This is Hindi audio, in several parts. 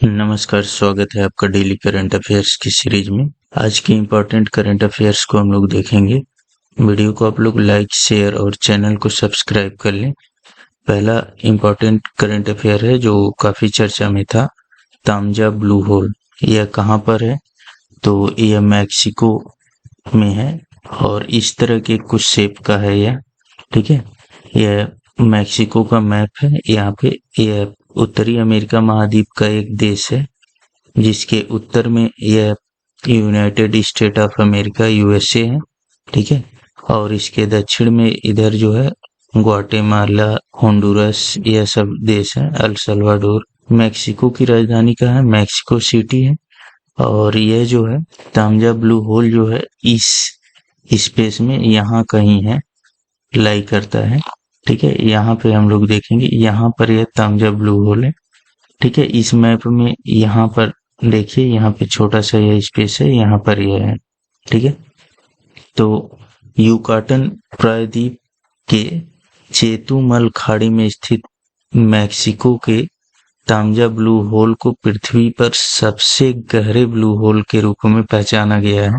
नमस्कार, स्वागत है आपका डेली करंट अफेयर्स की सीरीज में। आज की इम्पोर्टेंट करंट अफेयर्स को हम लोग देखेंगे। वीडियो को आप लोग लाइक, शेयर और चैनल को सब्सक्राइब कर लें। पहला इम्पोर्टेंट करंट अफेयर है जो काफ़ी चर्चा में था, तामजा ब्लू होल। यह कहाँ पर है? तो यह मैक्सिको में है और इस तरह के कुछ शेप का है यह, ठीक है। यह मैक्सिको का मैप है। यहाँ पे यह उत्तरी अमेरिका महाद्वीप का एक देश है जिसके उत्तर में यह United state of America USA है, ठीक है। और इसके दक्षिण में इधर जो है ग्वाटेमाला, होंडुरस, यह सब देश है, अल सल्वाडोर। मैक्सिको की राजधानी का है, मैक्सिको सिटी है। और यह जो है तामजा ब्लू होल जो है इस स्पेस में यहाँ कहीं है, लाई करता है, ठीक है। यहाँ पे हम लोग देखेंगे, यहाँ पर यह तामजा ब्लू होल है, ठीक है। इस मैप में यहाँ पर देखिए, यहाँ पे छोटा सा यह स्पेस है, यहाँ पर यह है, ठीक है। तो युकाटन प्रायद्वीप के चेतुमल खाड़ी में स्थित मैक्सिको के तामजा ब्लू होल को पृथ्वी पर सबसे गहरे ब्लू होल के रूप में पहचाना गया है,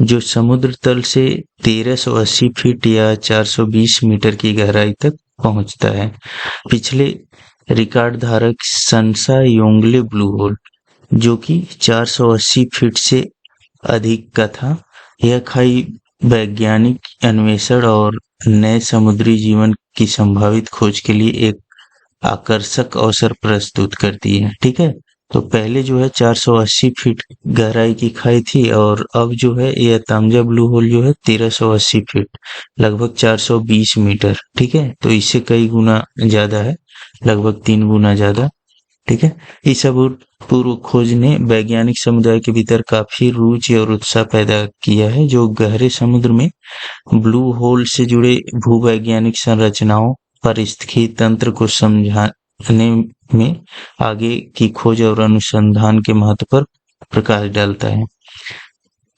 जो समुद्र तल से 1380 फीट या 420 मीटर की गहराई तक पहुंचता है। पिछले रिकॉर्ड धारक सनसा योंगले ब्लू होल, जो कि 480 फीट से अधिक का था, यह खाई वैज्ञानिक अन्वेषण और नए समुद्री जीवन की संभावित खोज के लिए एक आकर्षक अवसर प्रस्तुत करती है, ठीक है। तो पहले जो है 480 फीट गहराई की खाई थी और अब जो है यह तामजा ब्लू होल जो है 1380 फीट, लगभग 420 मीटर, ठीक है। तो इससे कई गुना ज्यादा है, लगभग 3 गुना ज्यादा, ठीक है। इस अभूतपूर्व खोज ने वैज्ञानिक समुदाय के भीतर काफी रुचि और उत्साह पैदा किया है, जो गहरे समुद्र में ब्लू होल से जुड़े भूवैज्ञानिक संरचनाओं, पारिस्थितिकी तंत्र को समझाने में आगे की खोज और अनुसंधान के महत्व पर प्रकाश डालता है।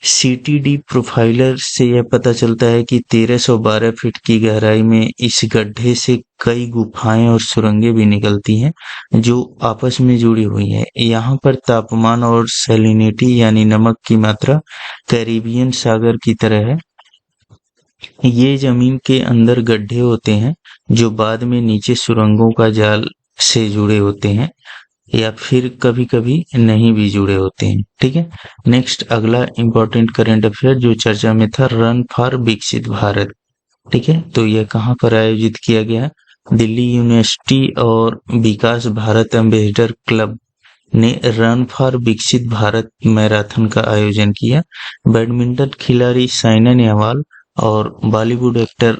सीटीडी प्रोफाइलर से यह पता चलता है कि 1312 फीट की गहराई में इस गड्ढे से कई गुफाएं और सुरंगें भी निकलती हैं जो आपस में जुड़ी हुई हैं। यहाँ पर तापमान और सैलिनिटी यानी नमक की मात्रा कैरिबियन सागर की तरह है। ये जमीन के अंदर गड्ढे होते हैं जो बाद में नीचे सुरंगों का जाल से जुड़े होते हैं या फिर कभी कभी नहीं भी जुड़े होते हैं, ठीक है। नेक्स्ट अगला इंपॉर्टेंट करंट अफेयर जो चर्चा में था, रन फॉर विकसित भारत, ठीक है। तो यह कहाँ पर आयोजित किया गया? दिल्ली यूनिवर्सिटी और विकास भारत एम्बेसडर क्लब ने रन फॉर विकसित भारत मैराथन का आयोजन किया। बैडमिंटन खिलाड़ी साइना नेहवाल और बॉलीवुड एक्टर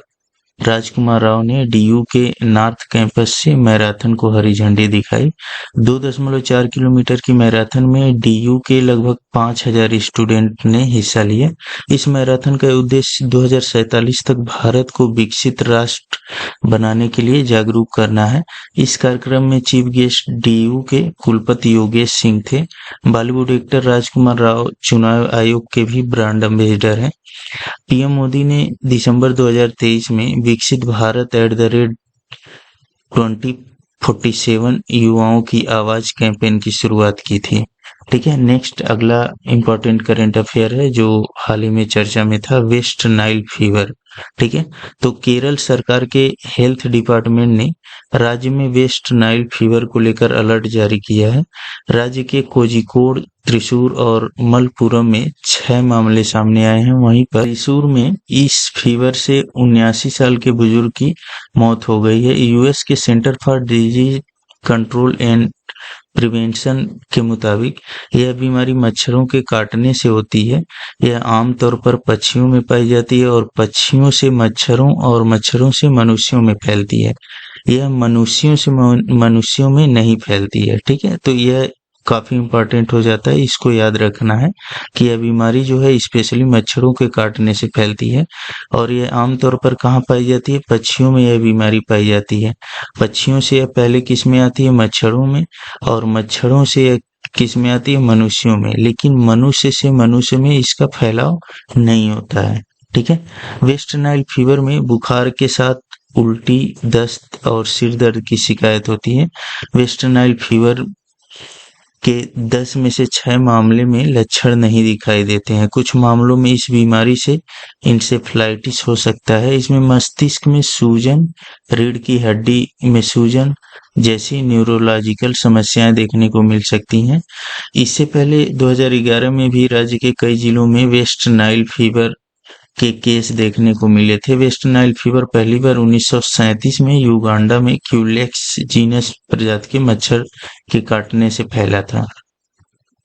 राजकुमार राव ने डीयू के नॉर्थ कैंपस से मैराथन को हरी झंडी दिखाई। 2.4 किलोमीटर की मैराथन में डीयू के लगभग 5000 स्टूडेंट ने हिस्सा लिया। इस मैराथन का उद्देश्य 2047 तक भारत को विकसित राष्ट्र बनाने के लिए जागरूक करना है। इस कार्यक्रम में चीफ गेस्ट डीयू के कुलपति योगेश सिंह थे। बॉलीवुड एक्टर राजकुमार राव चुनाव आयोग के भी ब्रांड एम्बेसडर हैं। पीएम मोदी ने दिसंबर 2023 में विकसित भारत @2047 युवाओं की आवाज कैंपेन की शुरुआत की थी, ठीक है। नेक्स्ट अगला इंपॉर्टेंट करंट अफेयर है जो हाल ही में चर्चा में था, वेस्ट नाइल फीवर, ठीक है। तो केरल सरकार के हेल्थ डिपार्टमेंट ने राज्य में वेस्ट नाइल फीवर को लेकर अलर्ट जारी किया है। राज्य के कोझिकोड, त्रिशूर और मलप्पुरम में 6 मामले सामने आए हैं। वहीं पर त्रिशूर में इस फीवर से 79 साल के बुजुर्ग की मौत हो गई है। यूएस के centre for disease control and prevention के मुताबिक यह बीमारी मच्छरों के काटने से होती है। यह आमतौर पर पक्षियों में पाई जाती है और पक्षियों से मच्छरों और मच्छरों से मनुष्यों में फैलती है। यह मनुष्यों से मनुष्यों में नहीं फैलती है, ठीक है। तो यह काफी इंपॉर्टेंट हो जाता है, इसको याद रखना है कि यह बीमारी जो है स्पेशली मच्छरों के काटने से फैलती है और यह आमतौर पर कहाँ पाई जाती है? पक्षियों में यह बीमारी पाई जाती है। पक्षियों से यह पहले किस में आती है? मच्छरों में। और मच्छरों से यह किस में आती है? मनुष्यों में। लेकिन मनुष्य से मनुष्य में इसका फैलाव नहीं होता है, ठीक है। वेस्ट नाइल फीवर में बुखार के साथ उल्टी, दस्त और सिर दर्द की शिकायत होती है। वेस्ट नाइल फीवर के 10 में से 6 मामले में लक्षण नहीं दिखाई देते हैं। कुछ मामलों में इस बीमारी से इंसेफ्लाइटिस हो सकता है। इसमें मस्तिष्क में सूजन, रीढ़ की हड्डी में सूजन जैसी न्यूरोलॉजिकल समस्याएं देखने को मिल सकती हैं। इससे पहले 2011 में भी राज्य के कई जिलों में वेस्ट नाइल फीवर के केस देखने को मिले थे। वेस्ट नाइल फीवर पहली बार 1937 में युगांडा में क्यूलेक्स जीनस प्रजाति के मच्छर के काटने से फैला था।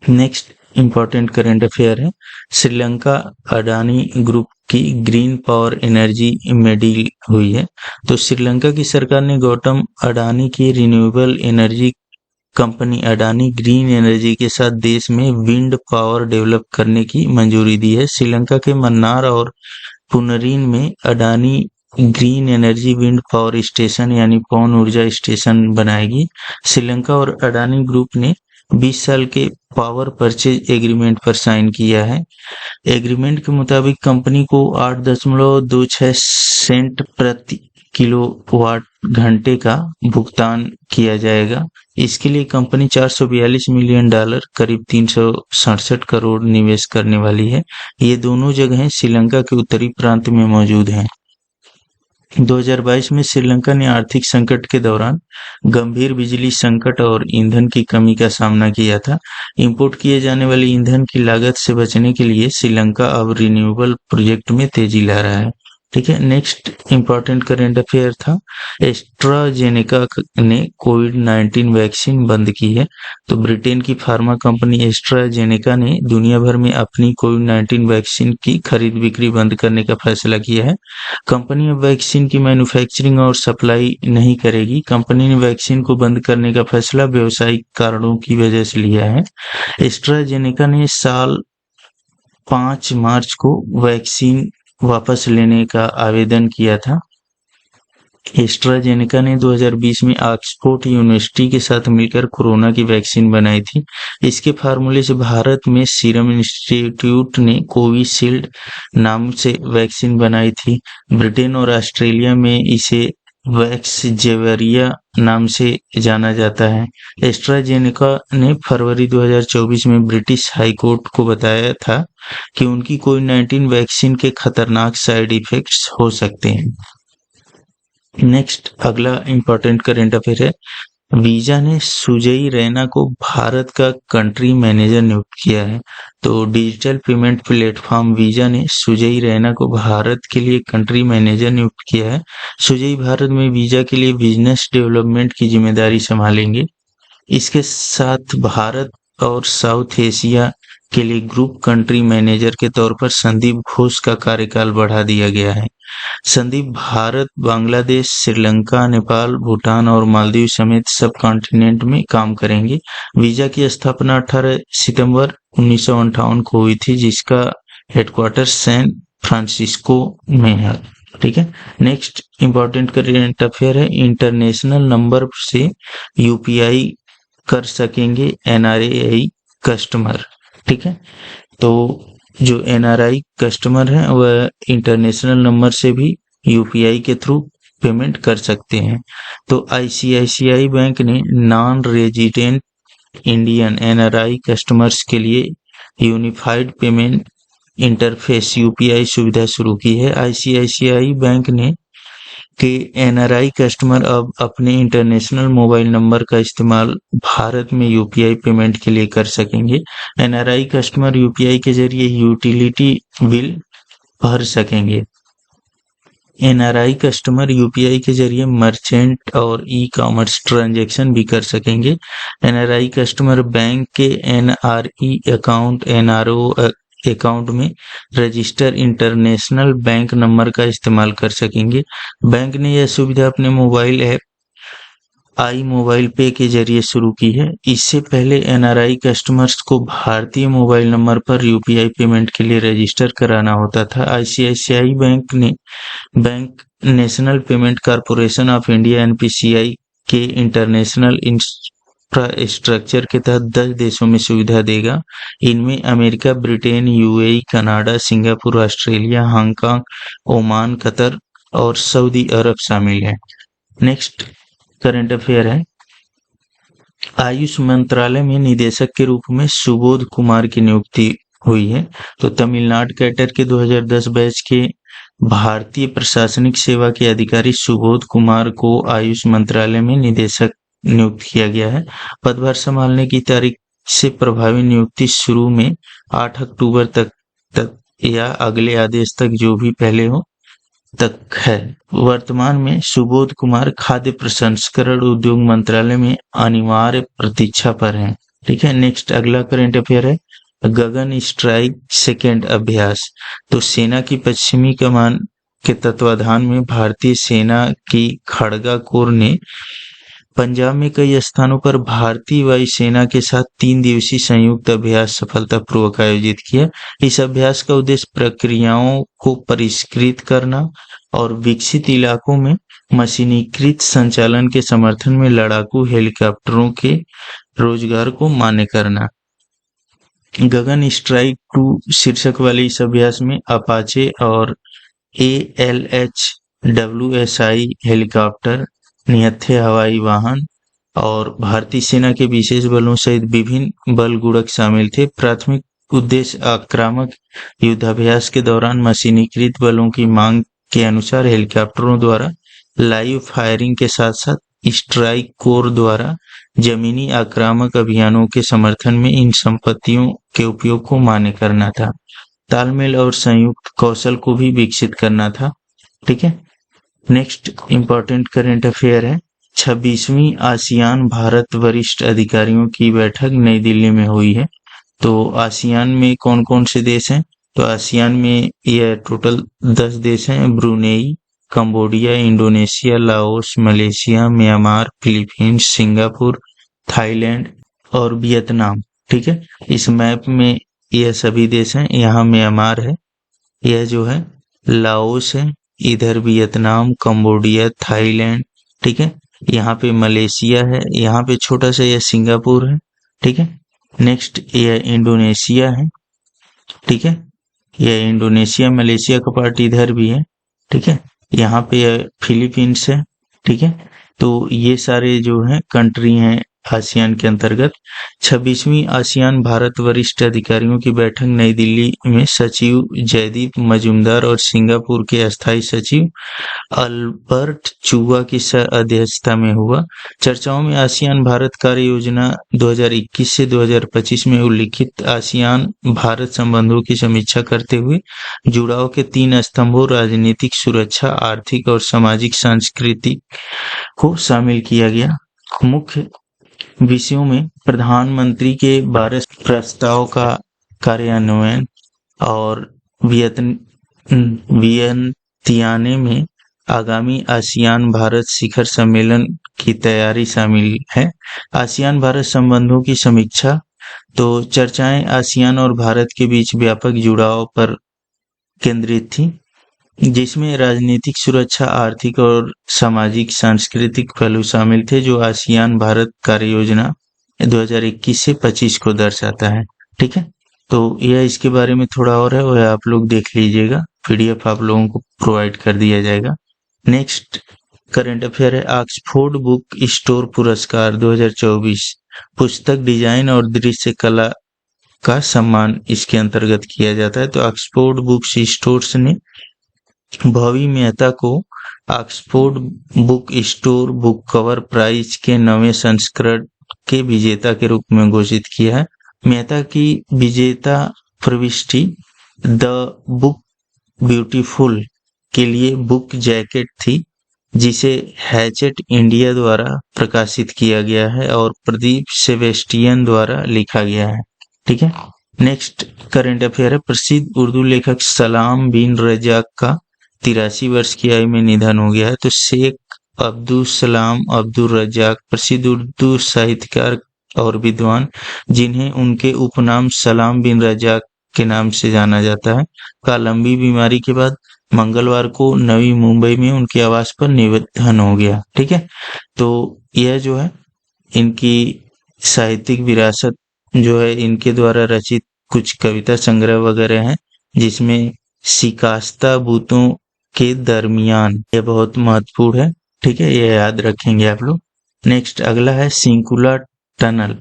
नेक्स्ट इंपॉर्टेंट करंट अफेयर है, श्रीलंका अडानी ग्रुप की ग्रीन पावर एनर्जी में डील हुई है। तो श्रीलंका की सरकार ने गौतम अडानी की renewable energy company Adani green energy के साथ देश में विंड पावर डेवलप करने की मंजूरी दी है। श्रीलंका के मन्नार और पुनरीन में Adani green energy wind power station यानी पवन ऊर्जा स्टेशन बनाएगी। श्रीलंका और अडानी ग्रुप ने 20 साल के पावर परचेज एग्रीमेंट पर साइन किया है। एग्रीमेंट के मुताबिक कंपनी को 8.26 सेंट प्रति किलोवाट घंटे का भुगतान किया जाएगा। इसके लिए कंपनी $442 मिलियन करीब 367 करोड़ निवेश करने वाली है। ये दोनों जगहें श्रीलंका के उत्तरी प्रांत में मौजूद हैं। 2022 में श्रीलंका ने आर्थिक संकट के दौरान गंभीर बिजली संकट और ईंधन की कमी का सामना किया था। इंपोर्ट किए जाने वाले ईंधन की लागत से बचने के लिए श्रीलंका अब रिन्यूएबल प्रोजेक्ट में तेजी ला रहा है। ठीक है, नेक्स्ट इंपॉर्टेंट करंट अफेयर था, एस्ट्राजेनेका ने कोविड-19 वैक्सीन बंद की है। तो ब्रिटेन की फार्मा कंपनी एस्ट्राजेनेका ने दुनिया भर में अपनी कोविड-19 वैक्सीन की खरीद बिक्री बंद करने का फैसला किया है। कंपनी अब वैक्सीन की मैन्युफैक्चरिंग और सप्लाई नहीं करेगी। कंपनी ने वैक्सीन को बंद करने का फैसला व्यावसायिक कारणों की वजह से लिया है। एस्ट्राजेनेका ने साल 5 मार्च को वैक्सीन वापस लेने का आवेदन किया था। एस्ट्राजेनेका ने 2020 में ऑक्सफोर्ड यूनिवर्सिटी के साथ मिलकर कोरोना की वैक्सीन बनाई थी। इसके फार्मूले से भारत में सीरम इंस्टीट्यूट ने कोविशील्ड नाम से वैक्सीन बनाई थी। ब्रिटेन और ऑस्ट्रेलिया में इसे वैक्सजेवियर नाम से जाना जाता है। एस्ट्राजेनेका ने फरवरी 2024 में ब्रिटिश हाईकोर्ट को बताया था कि उनकी कोविड-19 वैक्सीन के खतरनाक साइड इफेक्ट्स हो सकते हैं। नेक्स्ट अगला इंपॉर्टेंट करंट अफेयर है, वीजा ने सुजय रैना को भारत का कंट्री मैनेजर नियुक्त किया है। तो डिजिटल पेमेंट प्लेटफॉर्म वीजा ने सुजय रैना को भारत के लिए कंट्री मैनेजर नियुक्त किया है। सुजय भारत में वीजा के लिए बिजनेस डेवलपमेंट की जिम्मेदारी संभालेंगे। इसके साथ भारत और साउथ एशिया के लिए ग्रुप कंट्री मैनेजर के तौर पर संदीप घोष का कार्यकाल बढ़ा दिया गया है। संदीप भारत, बांग्लादेश, श्रीलंका, नेपाल, भूटान और मालदीव समेत सब कॉन्टिनेंट में काम करेंगे। वीजा की स्थापना 18 सितंबर 1958 को हुई थी, जिसका हेडक्वार्टर सैन फ्रांसिस्को में है। ठीक है, नेक्स्ट इंपॉर्टेंट करंट अफेयर है, इंटरनेशनल नंबर से यूपीआई कर सकेंगे एनआरआई कस्टमर। ठीक है, तो जो एनआरआई कस्टमर हैं वह इंटरनेशनल नंबर से भी यूपीआई के थ्रू पेमेंट कर सकते हैं। तो आईसीआईसीआई बैंक ने non resident Indian NRI customers के लिए यूनिफाइड पेमेंट इंटरफेस यूपीआई सुविधा शुरू की है। आईसीआईसीआई बैंक ने के एनआरआई कस्टमर अब अपने इंटरनेशनल मोबाइल नंबर का इस्तेमाल भारत में यूपीआई पेमेंट के लिए कर सकेंगे। एनआरआई कस्टमर यूपीआई के जरिए यूटिलिटी बिल भर सकेंगे। एनआरआई कस्टमर यूपीआई के जरिए मर्चेंट और ई कॉमर्स ट्रांजैक्शन भी कर सकेंगे। एनआरआई कस्टमर बैंक के एनआरई अकाउंट एनआरओ अकाउंट में रजिस्टर इंटरनेशनल बैंक नंबर का इस्तेमाल कर सकेंगे। बैंक ने यह सुविधा अपने मोबाइल ऐप आई मोबाइल पे के जरिए शुरू की है। इससे पहले एनआरआई कस्टमर्स को भारतीय मोबाइल नंबर पर यूपीआई पेमेंट के लिए रजिस्टर कराना होता था। ICICI bank national payment corporation of India NPCI के इंटरनेशनल इंफ्रास्ट्रक्चर के तहत 10 देशों में सुविधा देगा। इनमें America, Britain, UAE, Canada, Singapore, Australia, Hong Kong, Oman, Qatar और सऊदी अरब शामिल है। नेक्स्ट करंट अफेयर है, आयुष मंत्रालय में निदेशक के रूप में सुबोध कुमार की नियुक्ति हुई है। तो तमिलनाडु कैडर के 2010 बैच के भारतीय प्रशासनिक सेवा के अधिकारी सुबोध कुमार को आयुष मंत्रालय में निदेशक नियुक्त किया गया है। पदभार संभालने की तारीख से प्रभावी नियुक्ति शुरू में 8 अक्टूबर तक या अगले आदेश तक, जो भी पहले हो, तक है। वर्तमान में सुबोध कुमार खाद्य प्रसंस्करण उद्योग मंत्रालय में अनिवार्य प्रतीक्षा पर हैं। ठीक है, नेक्स्ट अगला करंट अफेयर है गगन स्ट्राइक सेकेंड अभ्यास। तो सेना की पश्चिमी कमान के तत्वाधान में भारतीय सेना की खड़गा कोर ने पंजाब में कई स्थानों पर भारतीय वायुसेना के साथ 3 दिवसीय संयुक्त अभ्यास सफलतापूर्वक आयोजित किया। इस अभ्यास का उद्देश्य प्रक्रियाओं को परिष्कृत करना और विकसित इलाकों में मशीनीकृत संचालन के समर्थन में लड़ाकू हेलीकॉप्टरों के रोजगार को मान्य करना। गगन स्ट्राइक 2 शीर्षक वाले इस अभ्यास में अपाचे और ALH-WSI हेलीकॉप्टर, निहत्थे हवाई वाहन और भारतीय सेना के विशेष बलों सहित विभिन्न बल गुणक शामिल थे। प्राथमिक उद्देश्य आक्रामक युद्धाभ्यास के दौरान मशीनीकृत बलों की मांग के अनुसार हेलीकॉप्टरों द्वारा लाइव फायरिंग के साथ साथ स्ट्राइक कोर द्वारा जमीनी आक्रामक अभियानों के समर्थन में इन संपत्तियों के उपयोग को मान्य करना था। तालमेल और संयुक्त कौशल को भी विकसित करना था। ठीक है, नेक्स्ट इंपॉर्टेंट करंट अफेयर है 26वीं आसियान भारत वरिष्ठ अधिकारियों की बैठक नई दिल्ली में हुई है। तो आसियान में कौन कौन से देश हैं? तो आसियान में यह टोटल 10 देश हैं, Brunei, Cambodia, Indonesia, Laos, Malaysia, Myanmar, Philippines, Singapore, Thailand और वियतनाम। ठीक है, इस मैप में यह सभी देश हैं। यहाँ म्यांमार है, यह जो है लाओस है, इधर वियतनाम, कंबोडिया, थाईलैंड। ठीक है, यहाँ पे मलेशिया है, यहाँ पे छोटा सा यह सिंगापुर है। ठीक है, नेक्स्ट यह इंडोनेशिया है। ठीक है, यह इंडोनेशिया, मलेशिया का पार्ट इधर भी है। ठीक है, यहाँ पे फिलीपींस है। ठीक है, तो ये सारे जो हैं कंट्री हैं आसियान के अंतर्गत। 26वीं आसियान भारत वरिष्ठ अधिकारियों की बैठक नई दिल्ली में सचिव जयदीप मजूमदार और सिंगापुर के अस्थायी सचिव अल्बर्ट चुआ की अध्यक्षता में हुआ। चर्चाओं में आसियान भारत कार्य योजना 2021 से 2025 में उल्लिखित आसियान भारत संबंधों की समीक्षा करते हुए जुड़ाव के 3 स्तंभों राजनीतिक, सुरक्षा, आर्थिक और सामाजिक सांस्कृतिक को शामिल किया गया। मुख्य विषयों में प्रधानमंत्री के 12 प्रस्ताव का कार्यान्वयन और वियंतियाने में आगामी आसियान भारत शिखर सम्मेलन की तैयारी शामिल है। आसियान भारत संबंधों की समीक्षा। तो चर्चाएं आसियान और भारत के बीच व्यापक जुड़ाव पर केंद्रित थी, जिसमें राजनीतिक, सुरक्षा, आर्थिक और सामाजिक सांस्कृतिक पहलू शामिल थे, जो आसियान भारत कार्य योजना 2021 से 25 को दर्शाता है। ठीक है, तो यह इसके बारे में थोड़ा और है, वह आप लोग देख लीजिएगा। PDF आप लोगों को प्रोवाइड कर दिया जाएगा। नेक्स्ट करंट अफेयर है ऑक्सफोर्ड बुक स्टोर पुरस्कार 2024 पुस्तक डिजाइन और दृश्य कला का सम्मान इसके अंतर्गत किया जाता है। तो ऑक्सफोर्ड बुक्स स्टोर्स ने भवी मेहता को Oxford book store book cover prize के 9वें संस्करण के विजेता के रूप में घोषित किया है। मेहता की विजेता प्रविष्टि द बुक ब्यूटीफुल के लिए बुक जैकेट थी, जिसे हैचेट इंडिया द्वारा प्रकाशित किया गया है और प्रदीप सेबेस्टियन द्वारा लिखा गया है। ठीक है, नेक्स्ट करंट अफेयर है प्रसिद्ध उर्दू लेखक सलाम बिन रजाक का 83 वर्ष की आयु में निधन हो गया है। तो शेख अब्दुल सलाम अब्दुल रजाक प्रसिद्ध उर्दू साहित्यकार और विद्वान, जिन्हें उनके उपनाम सलाम बिन रजाक के नाम से जाना जाता है, का लंबी बीमारी के बाद मंगलवार को नवी मुंबई में उनके आवास पर निधन हो गया। ठीक है, तो यह जो है इनकी साहित्यिक विरासत जो है इनके द्वारा रचित कुछ कविता संग्रह वगैरह हैं, जिसमें शिकास्ता बूतों के दरमियान यह बहुत महत्वपूर्ण है। ठीक है, यह याद रखेंगे आप लोग। नेक्स्ट अगला है सिंकुला टनल।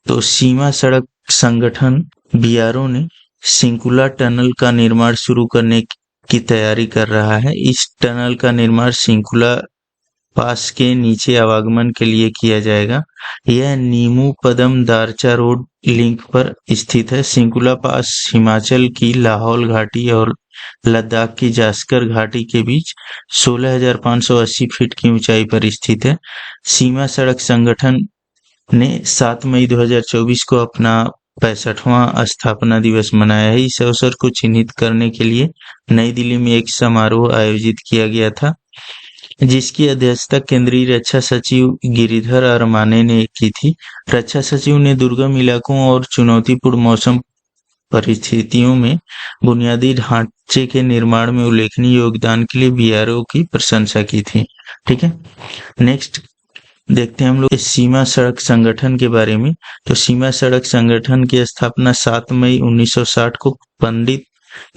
तो सीमा सड़क संगठन बीआरओ ने सिंकुला टनल का निर्माण शुरू करने की तैयारी कर रहा है। इस टनल का निर्माण सिंकुला पास के नीचे आवागमन के लिए किया जाएगा। यह नीमू पदम दारचा रोड लिंक पर स्थित है। सिंकुला पास हिमाचल की लाहौल घाटी और लद्दाख की जास्कर घाटी के बीच 16,580 फीट की ऊंचाई पर स्थित है। सीमा सड़क संगठन ने 7 मई 2024 को अपना 65वां स्थापना दिवस मनाया है। इस अवसर को चिन्हित करने के लिए नई दिल्ली में एक समारोह आयोजित किया गया था, जिसकी अध्यक्षता केंद्रीय रक्षा सचिव गिरिधर अरमाने ने की थी। रक्षा सचिव ने दुर्गम इलाकों और चुनौतीपूर्ण मौसम परिस्थितियों में बुनियादी ढांचे के निर्माण में उल्लेखनीय योगदान के लिए बीआरओ की प्रशंसा की थी। ठीक है, नेक्स्ट देखते हैं हम लोग सीमा सड़क संगठन के बारे में। तो सीमा सड़क संगठन की स्थापना 7 मई 1960 को पंडित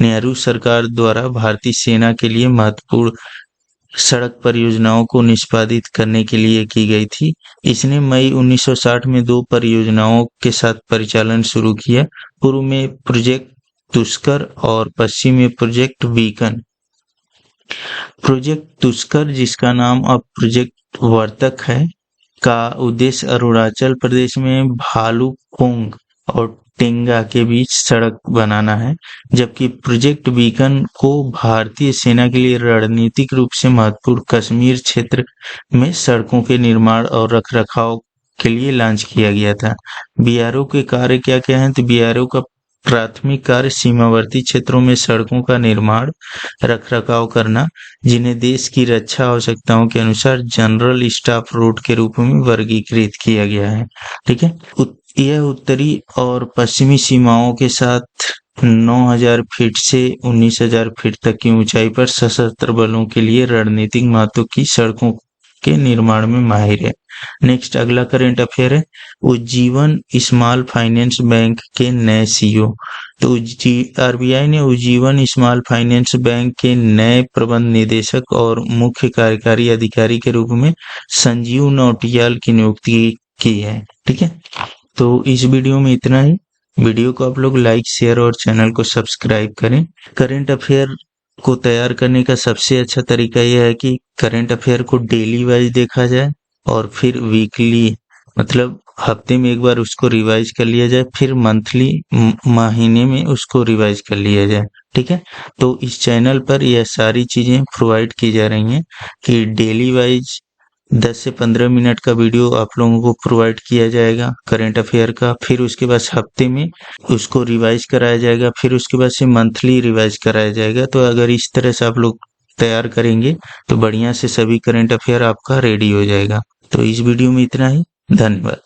नेहरू सरकार द्वारा भारतीय सेना के लिए महत्वपूर्ण सड़क परियोजनाओं को निष्पादित करने के लिए की गई थी। इसने मई 1960 में 2 परियोजनाओं के साथ परिचालन शुरू किया। पूर्व में प्रोजेक्ट तुस्कर और पश्चिम में प्रोजेक्ट बीकन। प्रोजेक्ट तुस्कर, जिसका नाम अब प्रोजेक्ट वर्तक है, का उद्देश्य अरुणाचल प्रदेश में भालुकपोंग और टेंगा के बीच सड़क बनाना है, जबकि प्रोजेक्ट बीकन को भारतीय सेना के लिए रणनीतिक रूप से महत्वपूर्ण कश्मीर क्षेत्र में सड़कों के निर्माण और रखरखाव के लिए लॉन्च किया गया था। बीआरओ के कार्य क्या क्या हैं? तो बीआरओ का प्राथमिक कार्य सीमावर्ती क्षेत्रों में सड़कों का निर्माण, रखरखाव करना, जिन्हें देश की रक्षा आवश्यकताओं के अनुसार जनरल स्टाफ रोड के रूप में वर्गीकृत किया गया है। ठीक है, यह उत्तरी और पश्चिमी सीमाओं के साथ 9,000 फीट से 19,000 फीट तक की ऊंचाई पर सशस्त्र बलों के लिए रणनीतिक महत्व की सड़कों के निर्माण में माहिर है। नेक्स्ट अगला करंट अफेयर है उज्जीवन स्मॉल फाइनेंस बैंक के नए सीईओ। तो आरबीआई ने उज्जीवन स्मॉल फाइनेंस बैंक के नए प्रबंध निदेशक और मुख्य कार्यकारी अधिकारी के रूप में संजीव नौटियाल की नियुक्ति की है। ठीक है, तो इस वीडियो में इतना ही। वीडियो को आप लोग लाइक, शेयर और चैनल को सब्सक्राइब करें। करंट अफेयर को तैयार करने का सबसे अच्छा तरीका यह है कि करंट अफेयर को डेली वाइज देखा जाए और फिर वीकली, मतलब हफ्ते में एक बार उसको रिवाइज कर लिया जाए, फिर मंथली, महीने में उसको रिवाइज कर लिया जाए। ठीक है, तो इस चैनल पर यह सारी चीजें प्रोवाइड की जा रही हैं कि डेली वाइज 10 से 15 मिनट का वीडियो आप लोगों को प्रोवाइड किया जाएगा करंट अफेयर का, फिर उसके बाद हफ्ते में उसको रिवाइज कराया जाएगा, फिर उसके बाद से मंथली रिवाइज कराया जाएगा। तो अगर इस तरह से आप लोग तैयार करेंगे तो बढ़िया से सभी करंट अफेयर आपका रेडी हो जाएगा। तो इस वीडियो में इतना ही, धन्यवाद।